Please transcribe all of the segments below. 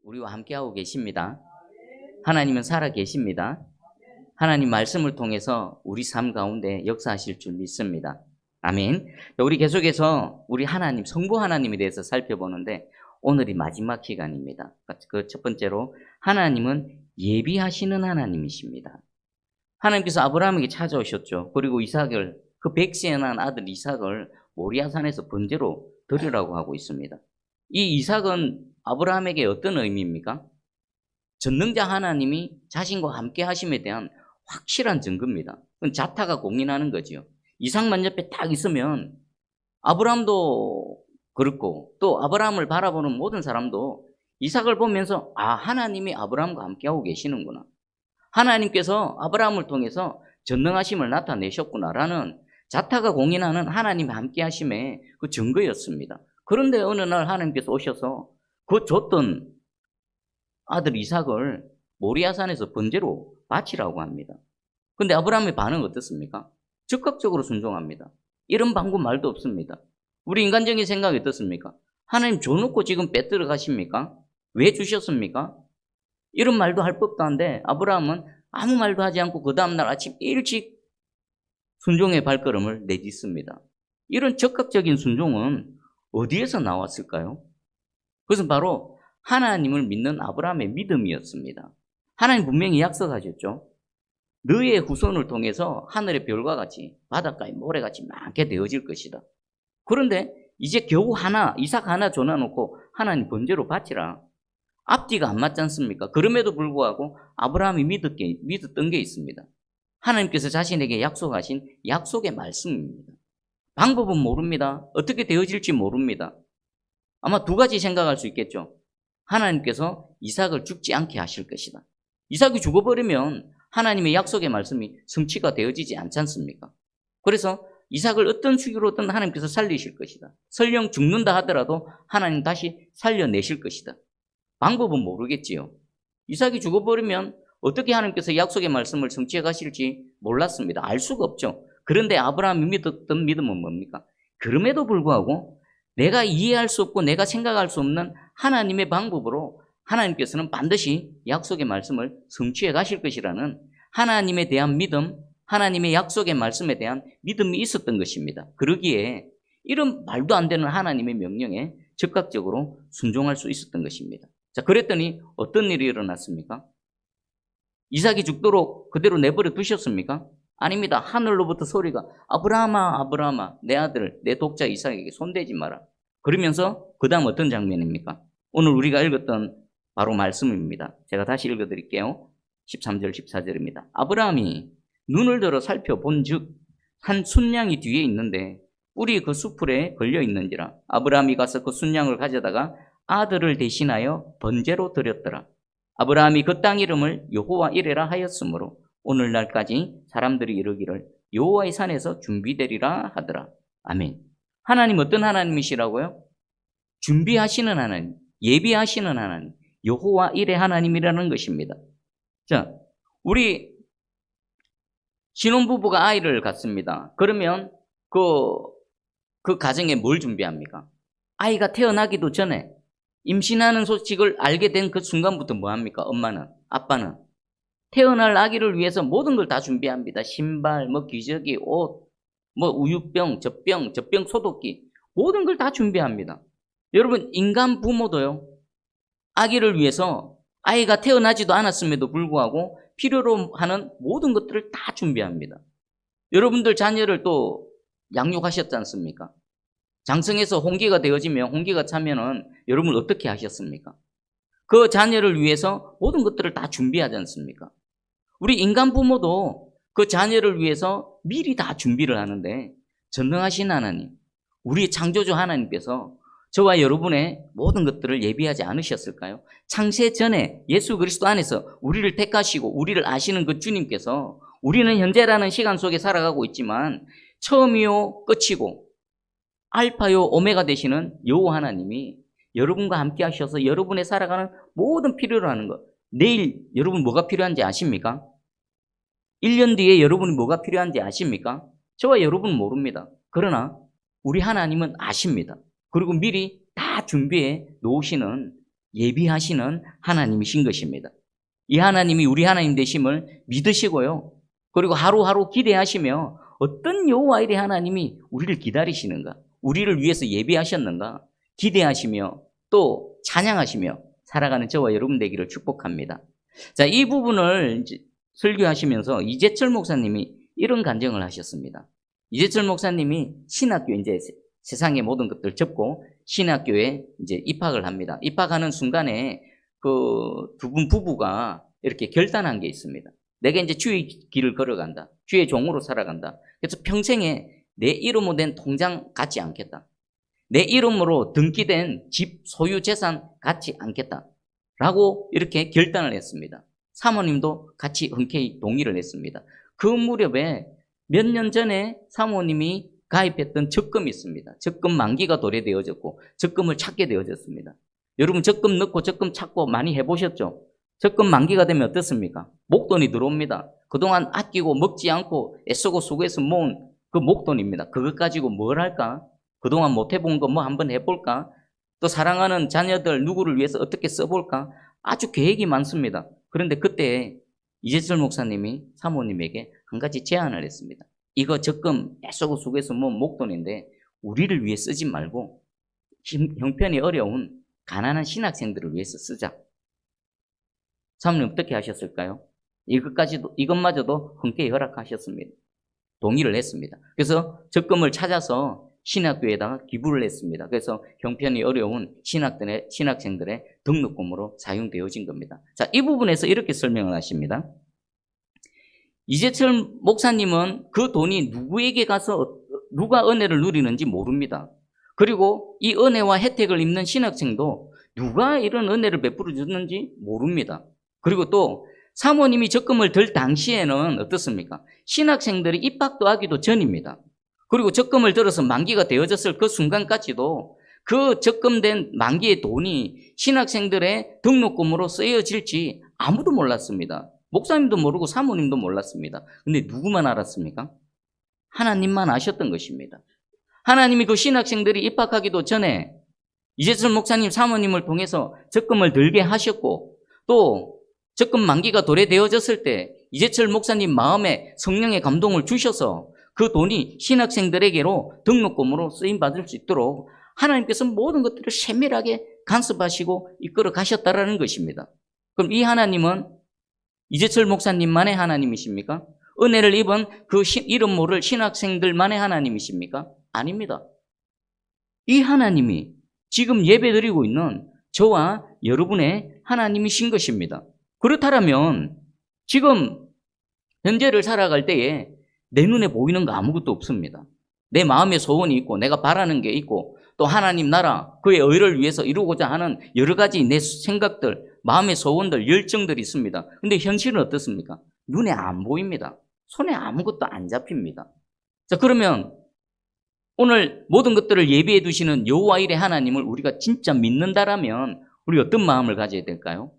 우리와 함께하고 계십니다. 하나님은 살아 계십니다. 하나님 말씀을 통해서 우리 삶 가운데 역사하실 줄 믿습니다. 아멘. 우리 계속해서 우리 하나님, 성부 하나님에 대해서 살펴보는데 오늘이 마지막 기간입니다. 그 첫 번째로 하나님은 예비하시는 하나님이십니다. 하나님께서 아브라함에게 찾아오셨죠. 그리고 이삭을, 그 백세에 난 아들 이삭을 모리아산에서 번제로 드리라고 하고 있습니다. 이 이삭은 아브라함에게 어떤 의미입니까? 전능자 하나님이 자신과 함께 하심에 대한 확실한 증거입니다. 그건 자타가 공인하는 거지요. 이삭만 옆에 딱 있으면 아브라함도 그렇고 또 아브라함을 바라보는 모든 사람도 이삭을 보면서 하나님이 아브라함과 함께하고 계시는구나. 하나님께서 아브라함을 통해서 전능하심을 나타내셨구나라는 자타가 공인하는 하나님의 함께하심의 그 증거였습니다. 그런데 어느 날 하나님께서 오셔서 그 줬던 아들 이삭을 모리아산에서 번제로 바치라고 합니다. 근데 아브라함의 반응은 어떻습니까? 적극적으로 순종합니다. 이런 방구 말도 없습니다. 우리 인간적인 생각이 어떻습니까? 하나님 줘놓고 지금 빼들어 가십니까? 왜 주셨습니까? 이런 말도 할 법도 한데 아브라함은 아무 말도 하지 않고 그 다음날 아침 일찍 순종의 발걸음을 내딛습니다. 이런 적극적인 순종은 어디에서 나왔을까요? 그것은 바로 하나님을 믿는 아브라함의 믿음이었습니다. 하나님 분명히 약속하셨죠. 너의 후손을 통해서 하늘의 별과 같이 바닷가의 모래같이 많게 되어질 것이다. 그런데 이제 겨우 이삭 하나 줘놔놓고 하나님 번제로 바치라. 앞뒤가 안 맞지 않습니까? 그럼에도 불구하고 아브라함이 믿었던 게 있습니다. 하나님께서 자신에게 약속하신 약속의 말씀입니다. 방법은 모릅니다. 어떻게 되어질지 모릅니다. 아마 두 가지 생각할 수 있겠죠. 하나님께서 이삭을 죽지 않게 하실 것이다. 이삭이 죽어버리면 하나님의 약속의 말씀이 성취가 되어지지 않지 않습니까? 그래서 이삭을 어떤 수기로든 하나님께서 살리실 것이다. 설령 죽는다 하더라도 하나님 다시 살려내실 것이다. 방법은 모르겠지요. 이삭이 죽어버리면 어떻게 하나님께서 약속의 말씀을 성취해 가실지 몰랐습니다. 알 수가 없죠. 그런데 아브라함이 믿었던 믿음은 뭡니까? 그럼에도 불구하고 내가 이해할 수 없고 내가 생각할 수 없는 하나님의 방법으로 하나님께서는 반드시 약속의 말씀을 성취해 가실 것이라는 하나님에 대한 믿음, 하나님의 약속의 말씀에 대한 믿음이 있었던 것입니다. 그러기에 이런 말도 안 되는 하나님의 명령에 적극적으로 순종할 수 있었던 것입니다. 자, 그랬더니 어떤 일이 일어났습니까? 이삭이 죽도록 그대로 내버려 두셨습니까? 아닙니다. 하늘로부터 소리가 아브라함아, 아브라함아, 내 아들, 내 독자 이삭에게 손대지 마라. 그러면서 그 다음 어떤 장면입니까? 오늘 우리가 읽었던 바로 말씀입니다. 제가 다시 읽어드릴게요. 13절, 14절입니다. 아브라함이 눈을 들어 살펴본 즉 한 순양이 뒤에 있는데 뿔이 그 수풀에 걸려 있는지라. 아브라함이 가서 그 순양을 가져다가 아들을 대신하여 번제로 드렸더라. 아브라함이 그 땅 이름을 여호와 이레라 하였으므로 오늘날까지 사람들이 이르기를 여호와의 산에서 준비되리라 하더라. 아멘. 하나님 어떤 하나님이시라고요? 준비하시는 하나님, 예비하시는 하나님, 여호와 이레 하나님이라는 것입니다. 자, 우리 신혼부부가 아이를 갖습니다. 그러면 그 가정에 뭘 준비합니까? 아이가 태어나기도 전에 임신하는 소식을 알게 된 그 순간부터 뭐 합니까? 엄마는, 아빠는 태어날 아기를 위해서 모든 걸 다 준비합니다. 신발, 기저귀, 옷, 우유병, 젖병 소독기, 모든 걸 다 준비합니다. 여러분, 인간 부모도요, 아기를 위해서 아이가 태어나지도 않았음에도 불구하고 필요로 하는 모든 것들을 다 준비합니다. 여러분들 자녀를 또 양육하셨지 않습니까? 장성해서 홍기가 되어지면, 홍기가 차면은 여러분 어떻게 하셨습니까? 그 자녀를 위해서 모든 것들을 다 준비하지 않습니까? 우리 인간 부모도 그 자녀를 위해서 미리 다 준비를 하는데 전능하신 하나님, 우리 창조주 하나님께서 저와 여러분의 모든 것들을 예비하지 않으셨을까요? 창세 전에 예수 그리스도 안에서 우리를 택하시고 우리를 아시는 그 주님께서 우리는 현재라는 시간 속에 살아가고 있지만 처음이요 끝이고 알파요 오메가 되시는 여호와 하나님이 여러분과 함께 하셔서 여러분의 살아가는 모든 필요로 하는 것. 내일 여러분 뭐가 필요한지 아십니까? 1년 뒤에 여러분이 뭐가 필요한지 아십니까? 저와 여러분은 모릅니다. 그러나 우리 하나님은 아십니다. 그리고 미리 다 준비해 놓으시는 예비하시는 하나님이신 것입니다. 이 하나님이 우리 하나님 되심을 믿으시고요. 그리고 하루하루 기대하시며 어떤 여호와 이레 하나님이 우리를 기다리시는가, 우리를 위해서 예비하셨는가 기대하시며 또 찬양하시며 살아가는 저와 여러분 되기를 축복합니다. 자, 이 부분을 설교하시면서 이재철 목사님이 이런 간증을 하셨습니다. 이재철 목사님이 신학교 이제 세상의 모든 것들을 접고 신학교에 이제 입학을 합니다. 입학하는 순간에 그 두 분 부부가 이렇게 결단한 게 있습니다. 내가 이제 주의 길을 걸어간다. 주의 종으로 살아간다. 그래서 평생에 내 이름으로 된 통장 갖지 않겠다. 내 이름으로 등기된 집, 소유, 재산 갖지 않겠다. 라고 이렇게 결단을 했습니다. 사모님도 같이 흔쾌히 동의를 했습니다. 그 무렵에 몇 년 전에 사모님이 가입했던 적금이 있습니다. 적금 만기가 도래되어졌고 적금을 찾게 되어졌습니다. 여러분 적금 넣고 적금 찾고 많이 해보셨죠? 적금 만기가 되면 어떻습니까? 목돈이 들어옵니다. 그동안 아끼고 먹지 않고 애쓰고 수고해서 모은 그 목돈입니다. 그것 가지고 뭘 할까? 그동안 못 해본 거 뭐 한번 해볼까? 또 사랑하는 자녀들 누구를 위해서 어떻게 써볼까? 아주 계획이 많습니다. 그런데 그때 이재철 목사님이 사모님에게 한 가지 제안을 했습니다. 이거 적금 애쓰고 수고해서 모은 목돈인데 우리를 위해 쓰지 말고 형편이 어려운 가난한 신학생들을 위해서 쓰자. 사모님 어떻게 하셨을까요? 이것마저도 흔쾌히 허락하셨습니다. 동의를 했습니다. 그래서 적금을 찾아서 신학교에다가 기부를 했습니다. 그래서 형편이 어려운 신학생들의 등록금으로 사용되어진 겁니다. 자, 이 부분에서 이렇게 설명을 하십니다. 이재철 목사님은 그 돈이 누구에게 가서 누가 은혜를 누리는지 모릅니다. 그리고 이 은혜와 혜택을 입는 신학생도 누가 이런 은혜를 베풀어 줬는지 모릅니다. 그리고 또 사모님이 적금을 들 당시에는 어떻습니까? 신학생들이 입학도 하기도 전입니다. 그리고 적금을 들어서 만기가 되어졌을 그 순간까지도 그 적금된 만기의 돈이 신학생들의 등록금으로 쓰여질지 아무도 몰랐습니다. 목사님도 모르고 사모님도 몰랐습니다. 근데 누구만 알았습니까? 하나님만 아셨던 것입니다. 하나님이 그 신학생들이 입학하기도 전에 이재철 목사님 사모님을 통해서 적금을 들게 하셨고 또 적금 만기가 도래되어졌을 때 이재철 목사님 마음에 성령의 감동을 주셔서 그 돈이 신학생들에게로 등록금으로 쓰임받을 수 있도록 하나님께서 모든 것들을 세밀하게 간섭하시고 이끌어 가셨다라는 것입니다. 그럼 이 하나님은 이재철 목사님만의 하나님이십니까? 은혜를 입은 그 이름 모를 신학생들만의 하나님이십니까? 아닙니다. 이 하나님이 지금 예배드리고 있는 저와 여러분의 하나님이신 것입니다. 그렇다면 지금 현재를 살아갈 때에 내 눈에 보이는 거 아무것도 없습니다. 내 마음에 소원이 있고 내가 바라는 게 있고 또 하나님 나라 그의 의를 위해서 이루고자 하는 여러 가지 내 생각들, 마음의 소원들, 열정들이 있습니다. 근데 현실은 어떻습니까? 눈에 안 보입니다. 손에 아무것도 안 잡힙니다. 자, 그러면 오늘 모든 것들을 예비해 두시는 여호와 일의 하나님을 우리가 진짜 믿는다라면 우리 어떤 마음을 가져야 될까요?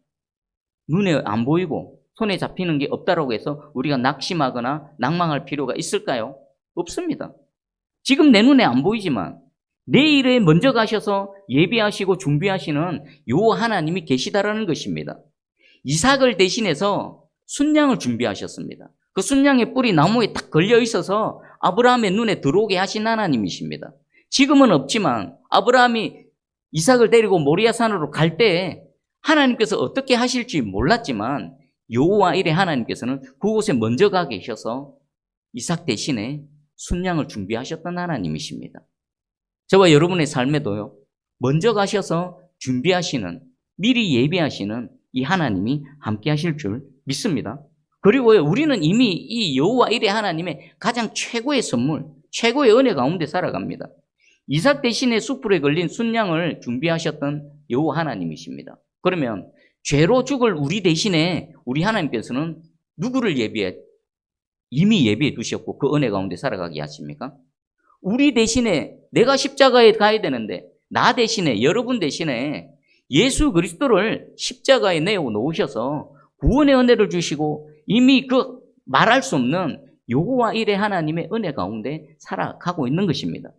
눈에 안 보이고 손에 잡히는 게 없다라고 해서 우리가 낙심하거나 낭망할 필요가 있을까요? 없습니다. 지금 내 눈에 안 보이지만 내 일에 먼저 가셔서 예비하시고 준비하시는 요 하나님이 계시다라는 것입니다. 이삭을 대신해서 순양을 준비하셨습니다. 그 순양의 뿔이 나무에 딱 걸려 있어서 아브라함의 눈에 들어오게 하신 하나님이십니다. 지금은 없지만 아브라함이 이삭을 데리고 모리아산으로 갈 때 하나님께서 어떻게 하실지 몰랐지만 여호와 일의 하나님께서는 그곳에 먼저 가 계셔서 이삭 대신에 순양을 준비하셨던 하나님이십니다. 저와 여러분의 삶에도요, 먼저 가셔서 준비하시는, 미리 예비하시는 이 하나님이 함께 하실 줄 믿습니다. 그리고 우리는 이미 이 여호와 일의 하나님의 가장 최고의 선물, 최고의 은혜 가운데 살아갑니다. 이삭 대신에 숯불에 걸린 순양을 준비하셨던 여호와 하나님이십니다. 그러면 죄로 죽을 우리 대신에 우리 하나님께서는 누구를 이미 예비해 두셨고 그 은혜 가운데 살아가게 하십니까? 우리 대신에 내가 십자가에 가야 되는데 나 대신에 여러분 대신에 예수 그리스도를 십자가에 내어 놓으셔서 구원의 은혜를 주시고 이미 그 말할 수 없는 여호와 일의 하나님의 은혜 가운데 살아가고 있는 것입니다.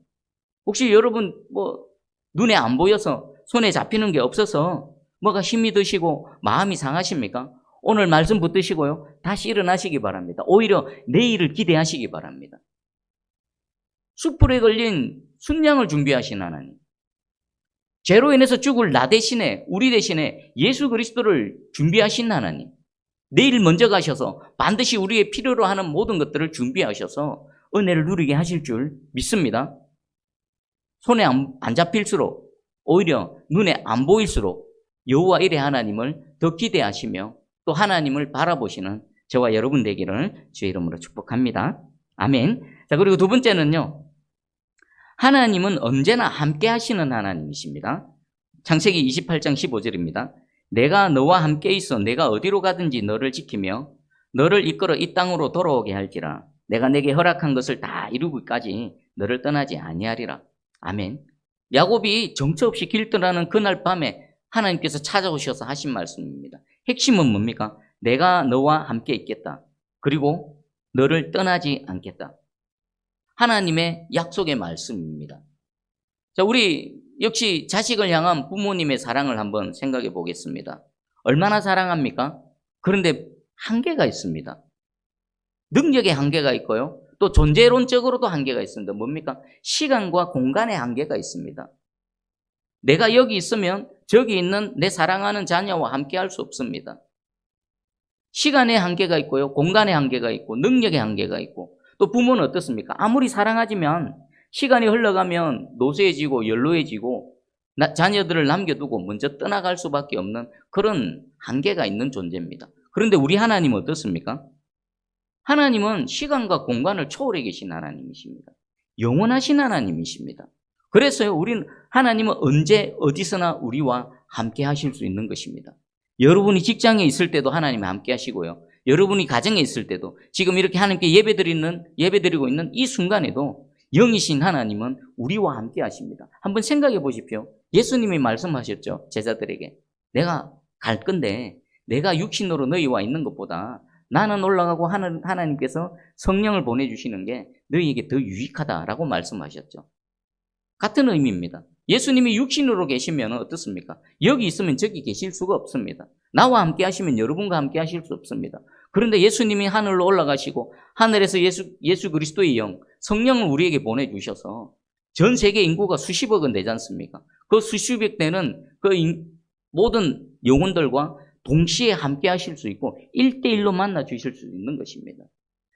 혹시 여러분 눈에 안 보여서 손에 잡히는 게 없어서 뭐가 힘이 드시고 마음이 상하십니까? 오늘 말씀 붙드시고요. 다시 일어나시기 바랍니다. 오히려 내일을 기대하시기 바랍니다. 숯불에 걸린 순양을 준비하신 하나님. 죄로 인해서 죽을 나 대신에, 우리 대신에 예수 그리스도를 준비하신 하나님. 내일 먼저 가셔서 반드시 우리의 필요로 하는 모든 것들을 준비하셔서 은혜를 누리게 하실 줄 믿습니다. 손에 안 잡힐수록, 오히려 눈에 안 보일수록 여호와 일의 하나님을 더 기대하시며 또 하나님을 바라보시는 저와 여러분 되기를 주의 이름으로 축복합니다. 아멘. 자, 그리고 두 번째는요. 하나님은 언제나 함께 하시는 하나님이십니다. 창세기 28장 15절입니다. 내가 너와 함께 있어 내가 어디로 가든지 너를 지키며 너를 이끌어 이 땅으로 돌아오게 할지라. 내가 내게 허락한 것을 다 이루기까지 너를 떠나지 아니하리라. 아멘. 야곱이 정처 없이 길 떠나는 그날 밤에 하나님께서 찾아오셔서 하신 말씀입니다. 핵심은 뭡니까? 내가 너와 함께 있겠다. 그리고 너를 떠나지 않겠다. 하나님의 약속의 말씀입니다. 자, 우리 역시 자식을 향한 부모님의 사랑을 한번 생각해 보겠습니다. 얼마나 사랑합니까? 그런데 한계가 있습니다. 능력의 한계가 있고요. 또 존재론적으로도 한계가 있습니다. 뭡니까? 시간과 공간의 한계가 있습니다. 내가 여기 있으면 저기 있는 내 사랑하는 자녀와 함께 할 수 없습니다. 시간의 한계가 있고요. 공간의 한계가 있고 능력의 한계가 있고 또 부모는 어떻습니까? 아무리 사랑하지만 시간이 흘러가면 노쇠해지고 연로해지고 자녀들을 남겨두고 먼저 떠나갈 수밖에 없는 그런 한계가 있는 존재입니다. 그런데 우리 하나님은 어떻습니까? 하나님은 시간과 공간을 초월해 계신 하나님이십니다. 영원하신 하나님이십니다. 그래서요, 우리는 하나님은 언제 어디서나 우리와 함께 하실 수 있는 것입니다. 여러분이 직장에 있을 때도 하나님이 함께 하시고요. 여러분이 가정에 있을 때도 지금 이렇게 하나님께 예배드리고 있는 이 순간에도 영이신 하나님은 우리와 함께 하십니다. 한번 생각해 보십시오. 예수님이 말씀하셨죠. 제자들에게. 내가 갈 건데 내가 육신으로 너희와 있는 것보다 나는 올라가고 하나님께서 성령을 보내주시는 게 너희에게 더 유익하다라고 말씀하셨죠. 같은 의미입니다. 예수님이 육신으로 계시면 어떻습니까? 여기 있으면 저기 계실 수가 없습니다. 나와 함께 하시면 여러분과 함께 하실 수 없습니다. 그런데 예수님이 하늘로 올라가시고 하늘에서 예수 그리스도의 영, 성령을 우리에게 보내주셔서 전 세계 인구가 수십억은 되지 않습니까? 그 수십억 되는 그 모든 영혼들과 동시에 함께 하실 수 있고 1대1로 만나 주실 수 있는 것입니다.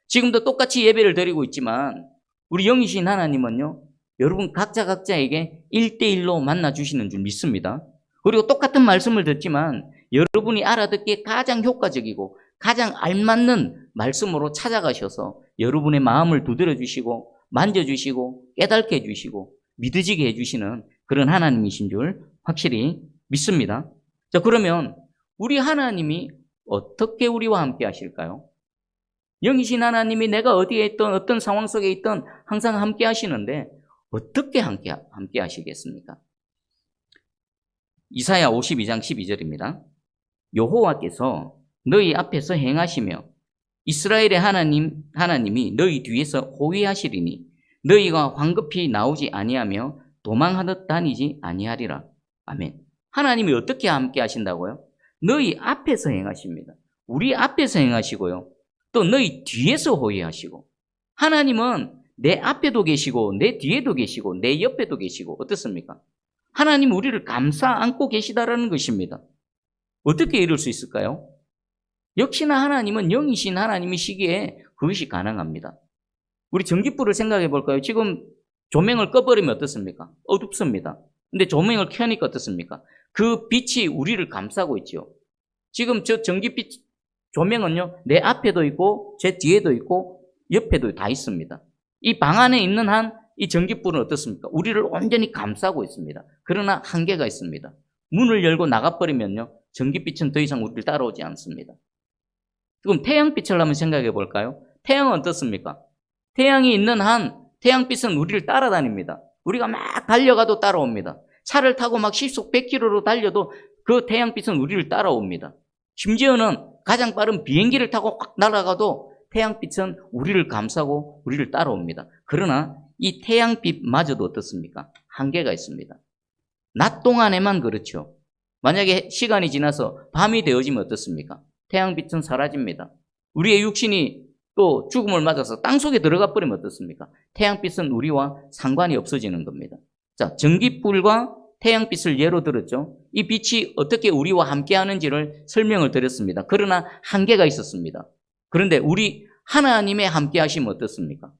지금도 똑같이 예배를 드리고 있지만 우리 영이신 하나님은요, 여러분 각자에게 1대1로 만나 주시는 줄 믿습니다. 그리고 똑같은 말씀을 듣지만 여러분이 알아듣기에 가장 효과적이고 가장 알맞는 말씀으로 찾아가셔서 여러분의 마음을 두드려 주시고 만져주시고 깨닫게 해주시고 믿어지게 해주시는 그런 하나님이신 줄 확실히 믿습니다. 자, 그러면 우리 하나님이 어떻게 우리와 함께 하실까요? 영이신 하나님이 내가 어디에 있든 어떤 상황 속에 있든 항상 함께 하시는데 어떻게 함께 하시겠습니까? 이사야 52장 12절입니다. 여호와께서 너희 앞에서 행하시며 이스라엘의 하나님이 너희 뒤에서 호위하시리니 너희가 황급히 나오지 아니하며 도망하듯 다니지 아니하리라. 아멘. 하나님이 어떻게 함께 하신다고요? 너희 앞에서 행하십니다. 우리 앞에서 행하시고요. 또 너희 뒤에서 호위하시고. 하나님은 내 앞에도 계시고 내 뒤에도 계시고 내 옆에도 계시고 어떻습니까? 하나님 우리를 감싸 안고 계시다라는 것입니다. 어떻게 이룰 수 있을까요? 역시나 하나님은 영이신 하나님이시기에 그것이 가능합니다. 우리 전기불을 생각해 볼까요? 지금 조명을 꺼버리면 어떻습니까? 어둡습니다. 근데 조명을 켜니까 어떻습니까? 그 빛이 우리를 감싸고 있죠. 지금 저 전기빛 조명은요, 내 앞에도 있고 제 뒤에도 있고 옆에도 다 있습니다. 이 방 안에 있는 한 이 전기불은 어떻습니까? 우리를 온전히 감싸고 있습니다. 그러나 한계가 있습니다. 문을 열고 나가버리면요, 전기빛은 더 이상 우리를 따라오지 않습니다. 그럼 태양빛을 한번 생각해 볼까요? 태양은 어떻습니까? 태양이 있는 한 태양빛은 우리를 따라다닙니다. 우리가 막 달려가도 따라옵니다. 차를 타고 막 시속 100km로 달려도 그 태양빛은 우리를 따라옵니다. 심지어는 가장 빠른 비행기를 타고 확 날아가도 태양빛은 우리를 감싸고 우리를 따라옵니다. 그러나 이 태양빛마저도 어떻습니까? 한계가 있습니다. 낮 동안에만 그렇죠. 만약에 시간이 지나서 밤이 되어지면 어떻습니까? 태양빛은 사라집니다. 우리의 육신이 또 죽음을 맞아서 땅속에 들어가 버리면 어떻습니까? 태양빛은 우리와 상관이 없어지는 겁니다. 자, 전기불과 태양빛을 예로 들었죠. 이 빛이 어떻게 우리와 함께 하는지를 설명을 드렸습니다. 그러나 한계가 있었습니다. 그런데 우리 하나님의 함께 하시면 어떻습니까?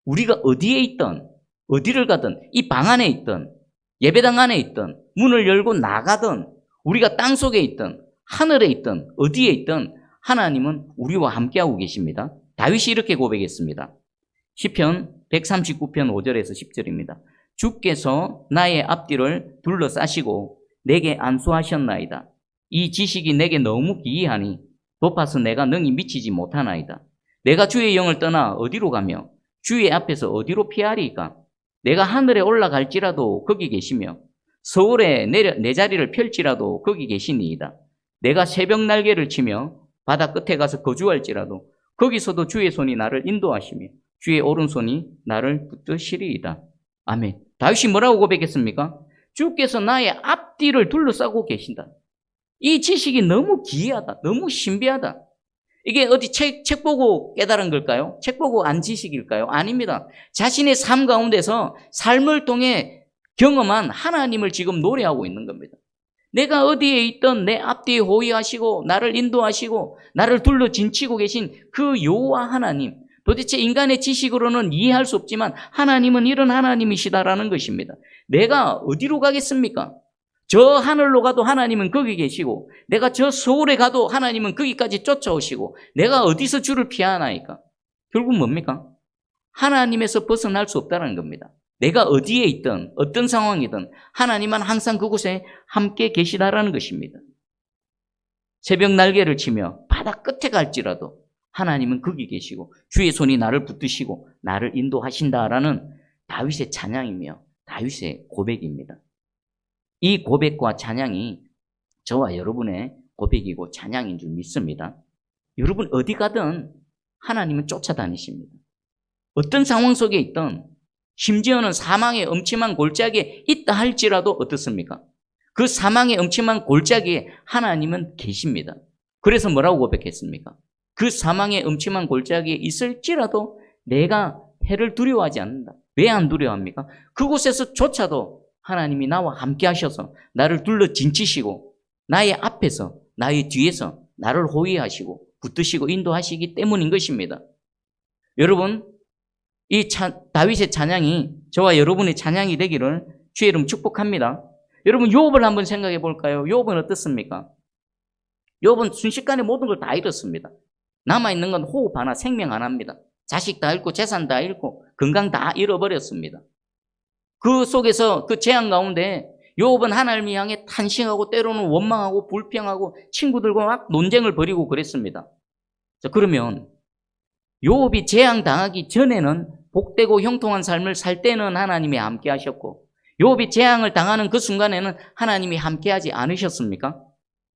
우리가 어디에 있든 어디를 가든 이 방 안에 있든 예배당 안에 있든 문을 열고 나가든 우리가 땅속에 있든 하늘에 있든 어디에 있든 하나님은 우리와 함께하고 계십니다. 다윗이 이렇게 고백했습니다. 시편 139편 5절에서 10절입니다. 주께서 나의 앞뒤를 둘러싸시고 내게 안수하셨나이다. 이 지식이 내게 너무 기이하니 높아서 내가 능히 미치지 못하나이다. 내가 주의 영을 떠나 어디로 가며 주의 앞에서 어디로 피하리이까? 내가 하늘에 올라갈지라도 거기 계시며 서울에 내 자리를 펼지라도 거기 계시니이다. 내가 새벽 날개를 치며 바다 끝에 가서 거주할지라도 거기서도 주의 손이 나를 인도하시며 주의 오른손이 나를 붙드시리이다. 아멘. 다윗이 뭐라고 고백했습니까? 주께서 나의 앞뒤를 둘러싸고 계신다. 이 지식이 너무 기이하다. 너무 신비하다. 이게 어디 책 보고 깨달은 걸까요? 책 보고 안 지식일까요? 아닙니다. 자신의 삶 가운데서 삶을 통해 경험한 하나님을 지금 노래하고 있는 겁니다. 내가 어디에 있든 내 앞뒤에 호위하시고 나를 인도하시고 나를 둘러 진치고 계신 그 여호와 하나님, 도대체 인간의 지식으로는 이해할 수 없지만 하나님은 이런 하나님이시다라는 것입니다. 내가 어디로 가겠습니까? 저 하늘로 가도 하나님은 거기 계시고 내가 저 서울에 가도 하나님은 거기까지 쫓아오시고 내가 어디서 주를 피하나이까? 결국 뭡니까? 하나님에서 벗어날 수 없다는 겁니다. 내가 어디에 있든 어떤 상황이든 하나님은 항상 그곳에 함께 계시다라는 것입니다. 새벽 날개를 치며 바다 끝에 갈지라도 하나님은 거기 계시고 주의 손이 나를 붙드시고 나를 인도하신다라는 다윗의 찬양이며 다윗의 고백입니다. 이 고백과 찬양이 저와 여러분의 고백이고 찬양인 줄 믿습니다. 여러분 어디 가든 하나님은 쫓아다니십니다. 어떤 상황 속에 있든 심지어는 사망의 음침한 골짜기에 있다 할지라도 어떻습니까? 그 사망의 음침한 골짜기에 하나님은 계십니다. 그래서 뭐라고 고백했습니까? 그 사망의 음침한 골짜기에 있을지라도 내가 해를 두려워하지 않는다. 왜 안 두려워합니까? 그곳에서조차도 하나님이 나와 함께 하셔서 나를 둘러 진치시고 나의 앞에서 나의 뒤에서 나를 호위하시고 붙드시고 인도하시기 때문인 것입니다. 여러분 이 다윗의 찬양이 저와 여러분의 찬양이 되기를 주의 이름 축복합니다. 여러분 욥을 한번 생각해 볼까요? 욥은 어떻습니까? 욥은 순식간에 모든 걸 다 잃었습니다. 남아있는 건 호흡 하나, 생명 하나입니다. 자식 다 잃고 재산 다 잃고 건강 다 잃어버렸습니다. 그 속에서 그 재앙 가운데 욥은 하나님을 향해 탄식하고 때로는 원망하고 불평하고 친구들과 막 논쟁을 벌이고 그랬습니다. 자, 그러면 욥이 재앙 당하기 전에는 복되고 형통한 삶을 살 때는 하나님이 함께 하셨고 욥이 재앙을 당하는 그 순간에는 하나님이 함께 하지 않으셨습니까?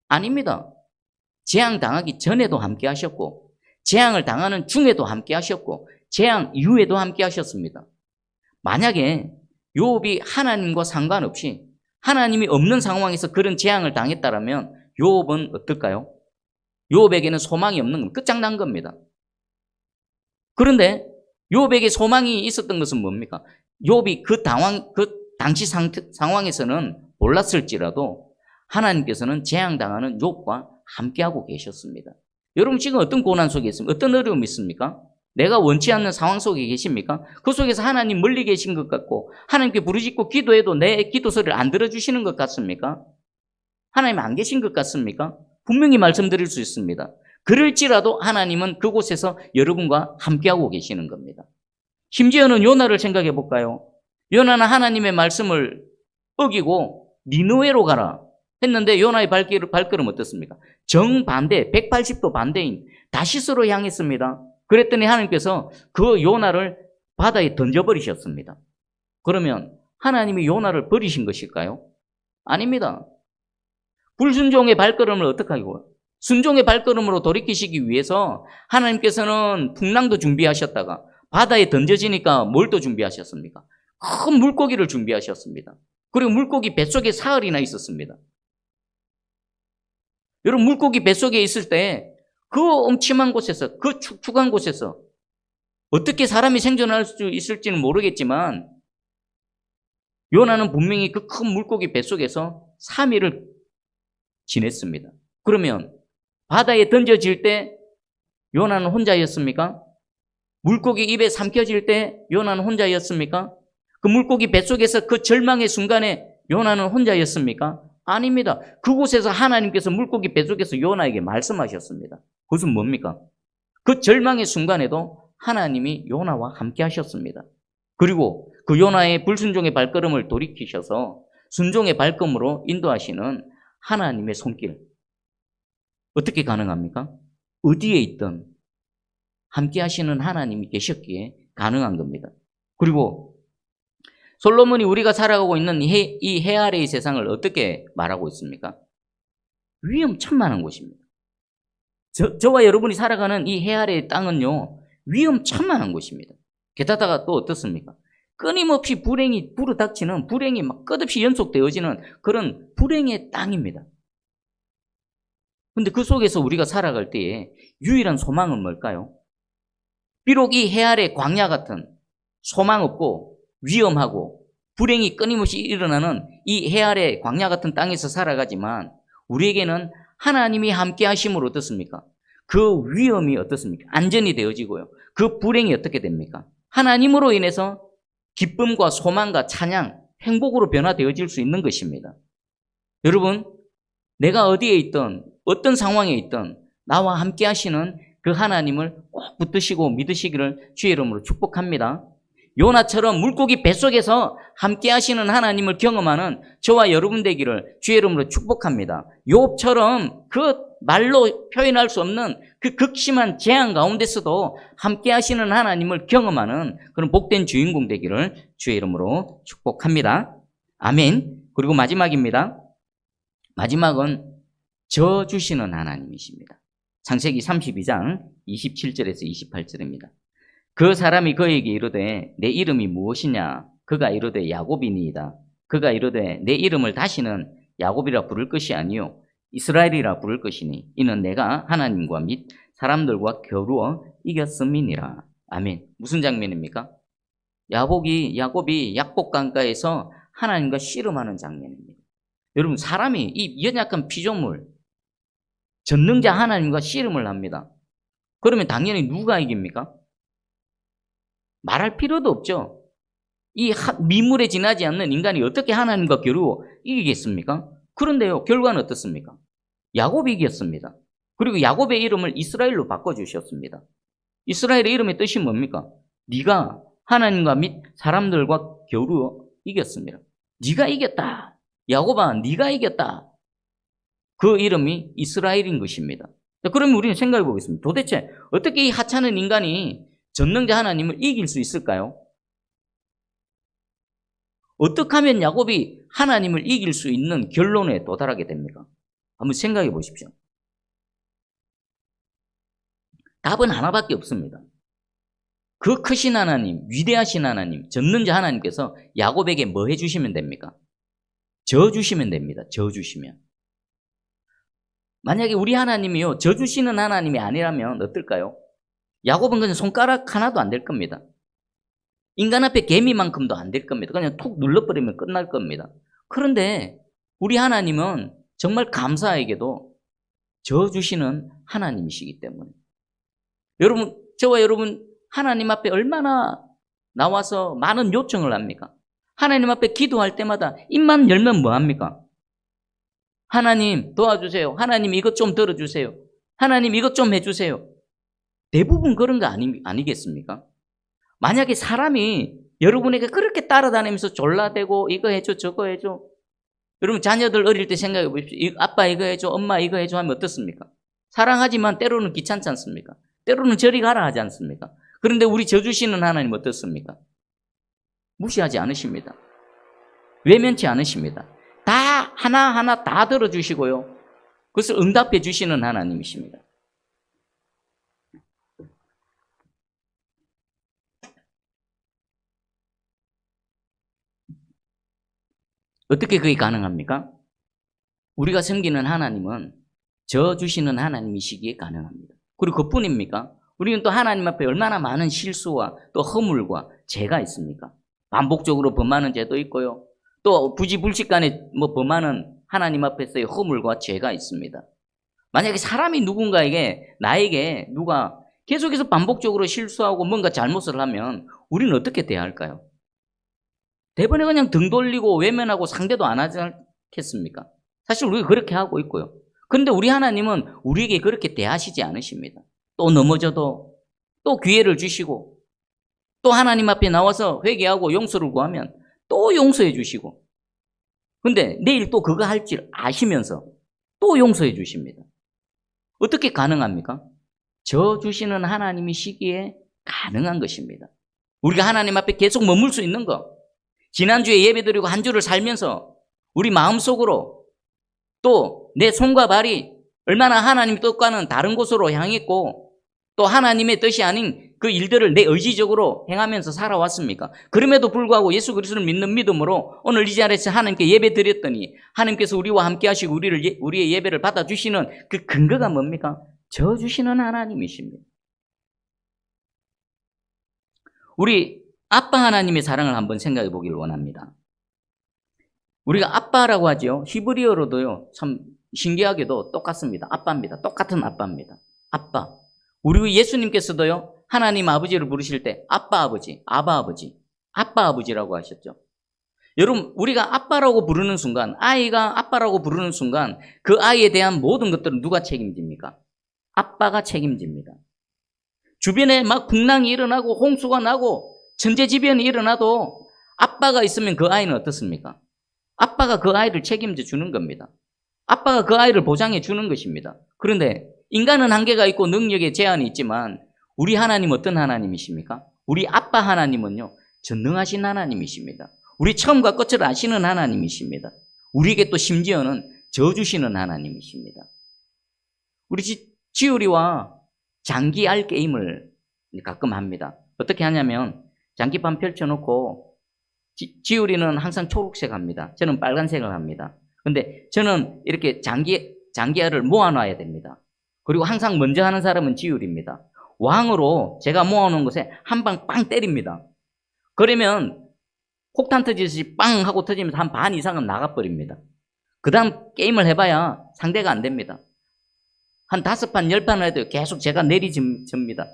아닙니다. 재앙 당하기 전에도 함께 하셨고 재앙을 당하는 중에도 함께 하셨고 재앙 이후에도 함께 하셨습니다. 만약에 욥이 하나님과 상관없이 하나님이 없는 상황에서 그런 재앙을 당했다면 욥은 어떨까요? 욥에게는 소망이 없는 건 끝장난 겁니다. 그런데 욥에게 소망이 있었던 것은 뭡니까? 욥이 그 당시 상황에서는 몰랐을지라도 하나님께서는 재앙당하는 욥과 함께하고 계셨습니다. 여러분 지금 어떤 고난 속에 있습니까? 어떤 어려움이 있습니까? 내가 원치 않는 상황 속에 계십니까? 그 속에서 하나님 멀리 계신 것 같고 하나님께 부르짖고 기도해도 내 기도 소리를 안 들어주시는 것 같습니까? 하나님 안 계신 것 같습니까? 분명히 말씀드릴 수 있습니다. 그럴지라도 하나님은 그곳에서 여러분과 함께하고 계시는 겁니다. 심지어는 요나를 생각해 볼까요? 요나는 하나님의 말씀을 어기고 니느웨로 가라 했는데 요나의 발걸음 어떻습니까? 정반대 180도 반대인 다시스로 향했습니다. 그랬더니 하나님께서 그 요나를 바다에 던져버리셨습니다. 그러면 하나님이 요나를 버리신 것일까요? 아닙니다. 불순종의 발걸음을 어떻게 하고 순종의 발걸음으로 돌이키시기 위해서 하나님께서는 풍랑도 준비하셨다가 바다에 던져지니까 뭘 또 준비하셨습니까? 큰 물고기를 준비하셨습니다. 그리고 물고기 뱃속에 사흘이나 있었습니다. 여러분 물고기 뱃속에 있을 때 그 엄침한 곳에서 그 축축한 곳에서 어떻게 사람이 생존할 수 있을지는 모르겠지만 요나는 분명히 그 큰 물고기 뱃속에서 3일을 지냈습니다. 그러면 바다에 던져질 때 요나는 혼자였습니까? 물고기 입에 삼켜질 때 요나는 혼자였습니까? 그 물고기 뱃속에서 그 절망의 순간에 요나는 혼자였습니까? 아닙니다. 그곳에서 하나님께서 물고기 뱃속에서 요나에게 말씀하셨습니다. 그것은 뭡니까? 그 절망의 순간에도 하나님이 요나와 함께 하셨습니다. 그리고 그 요나의 불순종의 발걸음을 돌이키셔서 순종의 발걸음으로 인도하시는 하나님의 손길. 어떻게 가능합니까? 어디에 있든 함께 하시는 하나님이 계셨기에 가능한 겁니다. 그리고 솔로몬이 우리가 살아가고 있는 이 해 아래의 세상을 어떻게 말하고 있습니까? 위험천만한 곳입니다. 저와 여러분이 살아가는 이 해 아래의 땅은요, 위험천만한 곳입니다. 게다가 또 어떻습니까? 끊임없이 불행이 불어닥치는, 불행이 막 끝없이 연속되어지는 그런 불행의 땅입니다. 근데 그 속에서 우리가 살아갈 때에 유일한 소망은 뭘까요? 비록 이 해 아래 광야 같은 소망 없고 위험하고 불행이 끊임없이 일어나는 이 해 아래 광야 같은 땅에서 살아가지만 우리에게는 하나님이 함께 하심으로 어떻습니까? 그 위험이 어떻습니까? 안전이 되어지고요. 그 불행이 어떻게 됩니까? 하나님으로 인해서 기쁨과 소망과 찬양, 행복으로 변화되어질 수 있는 것입니다. 여러분, 내가 어디에 있든 어떤 상황에 있든 나와 함께 하시는 그 하나님을 꼭 붙드시고 믿으시기를 주의 이름으로 축복합니다. 요나처럼 물고기 뱃속에서 함께 하시는 하나님을 경험하는 저와 여러분 되기를 주의 이름으로 축복합니다. 욥처럼 그 말로 표현할 수 없는 그 극심한 재앙 가운데서도 함께 하시는 하나님을 경험하는 그런 복된 주인공 되기를 주의 이름으로 축복합니다. 아멘. 그리고 마지막입니다. 마지막은 저 주시는 하나님이십니다. 창세기 32장 27절에서 28절입니다. 그 사람이 그에게 이르되 내 이름이 무엇이냐? 그가 이르되 야곱이니이다. 그가 이르되 내 이름을 다시는 야곱이라 부를 것이 아니요 이스라엘이라 부를 것이니 이는 내가 하나님과 및 사람들과 겨루어 이겼음이니라. 아멘. 무슨 장면입니까? 야곱이 약복강가에서 하나님과 씨름하는 장면입니다. 여러분, 사람이 이 연약한 피조물 전능자 하나님과 씨름을 합니다. 그러면 당연히 누가 이깁니까? 말할 필요도 없죠. 이 미물에 지나지 않는 인간이 어떻게 하나님과 겨루어 이기겠습니까? 그런데요, 결과는 어떻습니까? 야곱이 이겼습니다. 그리고 야곱의 이름을 이스라엘로 바꿔주셨습니다. 이스라엘의 이름의 뜻이 뭡니까? 네가 하나님과 및 사람들과 겨루어 이겼습니다. 네가 이겼다. 야곱아, 네가 이겼다. 그 이름이 이스라엘인 것입니다. 그러면 우리는 생각해 보겠습니다. 도대체 어떻게 이 하찮은 인간이 전능자 하나님을 이길 수 있을까요? 어떻게 하면 야곱이 하나님을 이길 수 있는 결론에 도달하게 됩니까? 한번 생각해 보십시오. 답은 하나밖에 없습니다. 그 크신 하나님, 위대하신 하나님, 전능자 하나님께서 야곱에게 뭐 해주시면 됩니까? 저 주시면 됩니다. 저 주시면. 만약에 우리 하나님이요, 저 주시는 하나님이 아니라면 어떨까요? 야곱은 그냥 손가락 하나도 안 될 겁니다. 인간 앞에 개미만큼도 안 될 겁니다. 그냥 툭 눌러버리면 끝날 겁니다. 그런데 우리 하나님은 정말 감사하게도 저 주시는 하나님이시기 때문에 여러분, 저와 여러분 하나님 앞에 얼마나 나와서 많은 요청을 합니까? 하나님 앞에 기도할 때마다 입만 열면 뭐합니까? 하나님 도와주세요. 하나님 이것 좀 들어주세요. 하나님 이것 좀 해주세요. 대부분 그런 거 아니겠습니까? 만약에 사람이 여러분에게 그렇게 따라다니면서 졸라대고 이거 해줘 저거 해줘, 여러분 자녀들 어릴 때 생각해 보십시오. 아빠 이거 해줘, 엄마 이거 해줘 하면 어떻습니까? 사랑하지만 때로는 귀찮지 않습니까? 때로는 저리 가라 하지 않습니까? 그런데 우리 저 주시는 하나님 어떻습니까? 무시하지 않으십니다. 외면치 않으십니다. 다 하나하나 다 들어주시고요, 그것을 응답해 주시는 하나님이십니다. 어떻게 그게 가능합니까? 우리가 섬기는 하나님은 저 주시는 하나님이시기에 가능합니다. 그리고 그뿐입니까? 우리는 또 하나님 앞에 얼마나 많은 실수와 또 허물과 죄가 있습니까? 반복적으로 범하는 죄도 있고요. 또 부지불식간에 범하는 하나님 앞에서의 허물과 죄가 있습니다. 만약에 사람이 누군가에게, 나에게 누가 계속해서 반복적으로 실수하고 뭔가 잘못을 하면 우리는 어떻게 대할까요? 대번에 그냥 등 돌리고 외면하고 상대도 안 하지 않겠습니까? 사실 우리가 그렇게 하고 있고요. 그런데 우리 하나님은 우리에게 그렇게 대하시지 않으십니다. 또 넘어져도 또 기회를 주시고 또 하나님 앞에 나와서 회개하고 용서를 구하면 또 용서해 주시고 근데 내일 또 그거 할 줄 아시면서 또 용서해 주십니다. 어떻게 가능합니까? 저 주시는 하나님이시기에 가능한 것입니다. 우리가 하나님 앞에 계속 머물 수 있는 것. 지난주에 예배드리고 한 주를 살면서 우리 마음속으로 또 내 손과 발이 얼마나 하나님 뜻과는 다른 곳으로 향했고 또 하나님의 뜻이 아닌 그 일들을 내 의지적으로 행하면서 살아왔습니까? 그럼에도 불구하고 예수 그리스도를 믿는 믿음으로 오늘 이 자리에서 하나님께 예배 드렸더니 하나님께서 우리와 함께 하시고 우리의 예배를 받아주시는 그 근거가 뭡니까? 저 주시는 하나님이십니다. 우리 아빠 하나님의 사랑을 한번 생각해 보기를 원합니다. 우리가 아빠라고 하죠. 히브리어로도요. 참 신기하게도 똑같습니다. 아빠입니다. 똑같은 아빠입니다. 아빠. 우리 예수님께서도요. 하나님 아버지를 부르실 때 아빠 아버지, 아바 아버지, 아빠 아버지라고 하셨죠. 여러분 우리가 아빠라고 부르는 순간, 아이가 아빠라고 부르는 순간 그 아이에 대한 모든 것들은 누가 책임집니까? 아빠가 책임집니다. 주변에 막 풍랑이 일어나고 홍수가 나고 천재지변이 일어나도 아빠가 있으면 그 아이는 어떻습니까? 아빠가 그 아이를 책임져 주는 겁니다. 아빠가 그 아이를 보장해 주는 것입니다. 그런데 인간은 한계가 있고 능력에 제한이 있지만 우리 하나님 어떤 하나님이십니까? 우리 아빠 하나님은요. 전능하신 하나님이십니다. 우리 처음과 끝을 아시는 하나님이십니다. 우리에게 또 심지어는 져주시는 하나님이십니다. 우리 지우리와 장기알 게임을 가끔 합니다. 어떻게 하냐면 장기판 펼쳐놓고 지우리는 항상 초록색 합니다. 저는 빨간색을 합니다. 근데 저는 이렇게 장기알을 모아놔야 됩니다. 그리고 항상 먼저 하는 사람은 지우리입니다. 왕으로 제가 모아놓은 것에 한 방 빵 때립니다. 그러면 폭탄 터지듯이 빵 하고 터지면서 한 반 이상은 나가버립니다. 그 다음 게임을 해봐야 상대가 안 됩니다. 한 5판, 10판을 해도 계속 제가 내리집니다.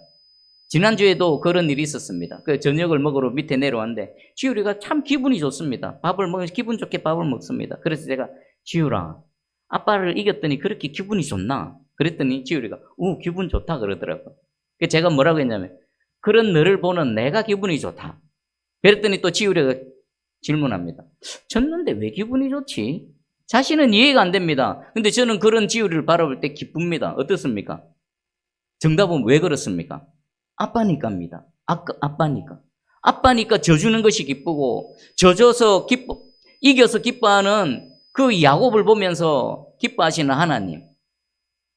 지난주에도 그런 일이 있었습니다. 그 저녁을 먹으러 밑에 내려왔는데 지우리가 참 기분이 좋습니다. 밥을 먹으면서 기분 좋게 밥을 먹습니다. 그래서 제가 지우라, 아빠를 이겼더니 그렇게 기분이 좋나? 그랬더니 지우리가 기분 좋다 그러더라고요. 그래서 제가 뭐라고 했냐면 그런 너를 보는 내가 기분이 좋다. 그랬더니 또 지우리가 질문합니다. 졌는데 왜 기분이 좋지? 자신은 이해가 안 됩니다. 근데 저는 그런 지우리를 바라볼 때 기쁩니다. 어떻습니까? 정답은 왜 그렇습니까? 아빠니까입니다. 아빠니까. 아빠니까 져주는 것이 기쁘고 져줘서 이겨서 기뻐하는 그 야곱을 보면서 기뻐하시는 하나님.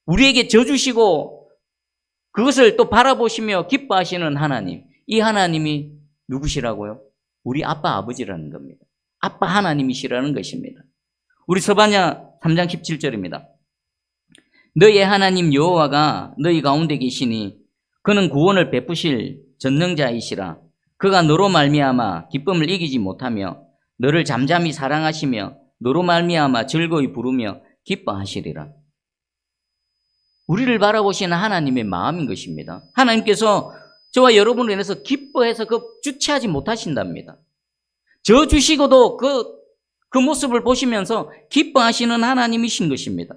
우리에게 져주시고 그것을 또 바라보시며 기뻐하시는 하나님. 이 하나님이 누구시라고요? 우리 아빠 아버지라는 겁니다. 아빠 하나님이시라는 것입니다. 우리 서바냐 3장 17절입니다. 너의 하나님 여호와가 너희 가운데 계시니 그는 구원을 베푸실 전능자이시라. 그가 너로 말미암아 기쁨을 이기지 못하며 너를 잠잠히 사랑하시며 너로 말미암아 즐거이 부르며 기뻐하시리라. 우리를 바라보시는 하나님의 마음인 것입니다. 하나님께서 저와 여러분을 인해서 기뻐해서 주체하지 못하신답니다. 저 주시고도 그 모습을 보시면서 기뻐하시는 하나님이신 것입니다.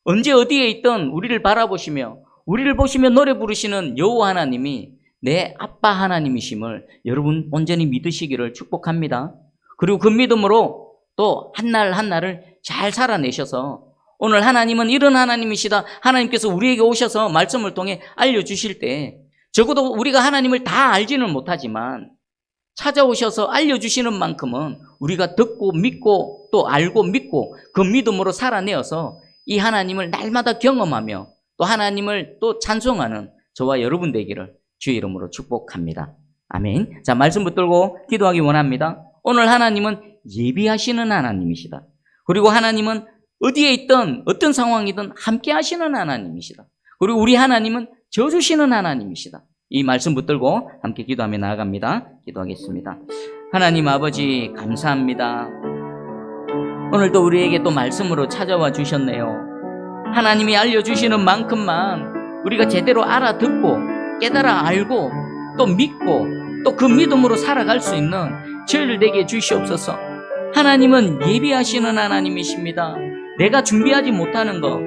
언제 어디에 있든 우리를 바라보시며 우리를 보시며 노래 부르시는 여호와 하나님이 내 아빠 하나님이심을 여러분 온전히 믿으시기를 축복합니다. 그리고 그 믿음으로 또 한 날 한 날을 잘 살아내셔서 오늘 하나님은 이런 하나님이시다. 하나님께서 우리에게 오셔서 말씀을 통해 알려주실 때 적어도 우리가 하나님을 다 알지는 못하지만 찾아오셔서 알려주시는 만큼은 우리가 듣고 믿고 또 알고 믿고 그 믿음으로 살아내어서 이 하나님을 날마다 경험하며 또 하나님을 또 찬송하는 저와 여러분 되기를 주의 이름으로 축복합니다. 아멘. 자, 말씀 붙들고 기도하기 원합니다. 오늘 하나님은 예비하시는 하나님이시다. 그리고 하나님은 어디에 있든 어떤 상황이든 함께 하시는 하나님이시다. 그리고 우리 하나님은 져주시는 하나님이시다. 이 말씀 붙들고 함께 기도하며 나아갑니다. 기도하겠습니다. 하나님 아버지 감사합니다. 오늘도 우리에게 또 말씀으로 찾아와 주셨네요. 하나님이 알려주시는 만큼만 우리가 제대로 알아듣고 깨달아 알고 또 믿고 또 그 믿음으로 살아갈 수 있는 저희를 되게 주시옵소서. 하나님은 예비하시는 하나님이십니다. 내가 준비하지 못하는 것,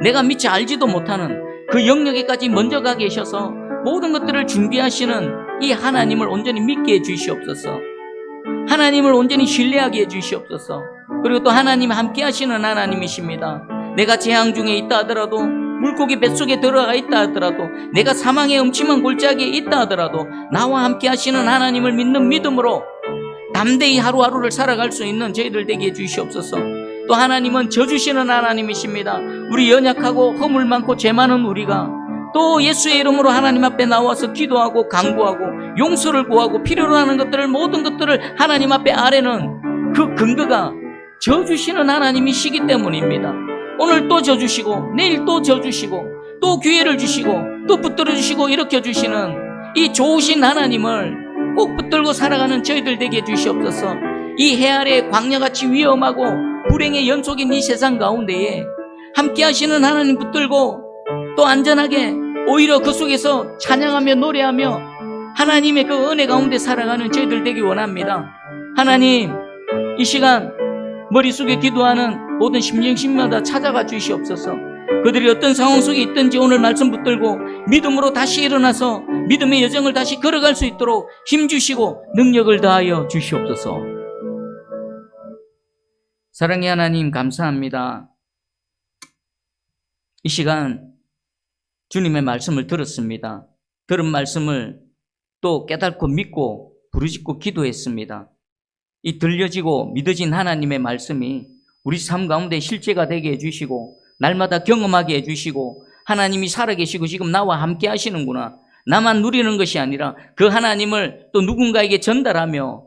내가 미처 알지도 못하는 그 영역에까지 먼저 가 계셔서 모든 것들을 준비하시는 이 하나님을 온전히 믿게 해주시옵소서. 하나님을 온전히 신뢰하게 해주시옵소서. 그리고 또 하나님 함께 하시는 하나님이십니다. 내가 재앙 중에 있다 하더라도, 물고기 뱃속에 들어가 있다 하더라도, 내가 사망의 음침한 골짜기에 있다 하더라도 나와 함께 하시는 하나님을 믿는 믿음으로 담대히 하루하루를 살아갈 수 있는 저희들 되게 해주시옵소서. 또 하나님은 져주시는 하나님이십니다. 우리 연약하고 허물 많고 죄 많은 우리가 또 예수의 이름으로 하나님 앞에 나와서 기도하고 간구하고 용서를 구하고 필요로 하는 것들을 모든 것들을 하나님 앞에 아뢰는 그 근거가 져주시는 하나님이시기 때문입니다. 오늘 또 져주시고 내일 또 져주시고 또 기회를 주시고 또 붙들어 주시고 일으켜 주시는 이 좋으신 하나님을 꼭 붙들고 살아가는 저희들 되게 해주시옵소서. 이 해 아래 광야같이 위험하고 불행의 연속인 이 세상 가운데에 함께 하시는 하나님 붙들고 또 안전하게 오히려 그 속에서 찬양하며 노래하며 하나님의 그 은혜 가운데 살아가는 저희들 되기 원합니다. 하나님, 이 시간 머릿속에 기도하는 모든 심령심마다 찾아가 주시옵소서. 그들이 어떤 상황 속에 있든지 오늘 말씀 붙들고 믿음으로 다시 일어나서 믿음의 여정을 다시 걸어갈 수 있도록 힘주시고 능력을 다하여 주시옵소서. 사랑의 하나님 감사합니다. 이 시간 주님의 말씀을 들었습니다. 들은 말씀을 또 깨닫고 믿고 부르짖고 기도했습니다. 이 들려지고 믿어진 하나님의 말씀이 우리 삶 가운데 실제가 되게 해주시고 날마다 경험하게 해주시고 하나님이 살아계시고 지금 나와 함께 하시는구나, 나만 누리는 것이 아니라 그 하나님을 또 누군가에게 전달하며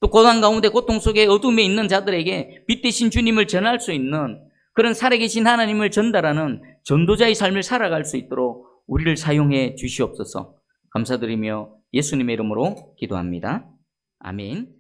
또 고난 가운데 고통 속에 어둠에 있는 자들에게 빛 대신 주님을 전할 수 있는 그런 살아계신 하나님을 전달하는 전도자의 삶을 살아갈 수 있도록 우리를 사용해 주시옵소서. 감사드리며 예수님의 이름으로 기도합니다. 아멘.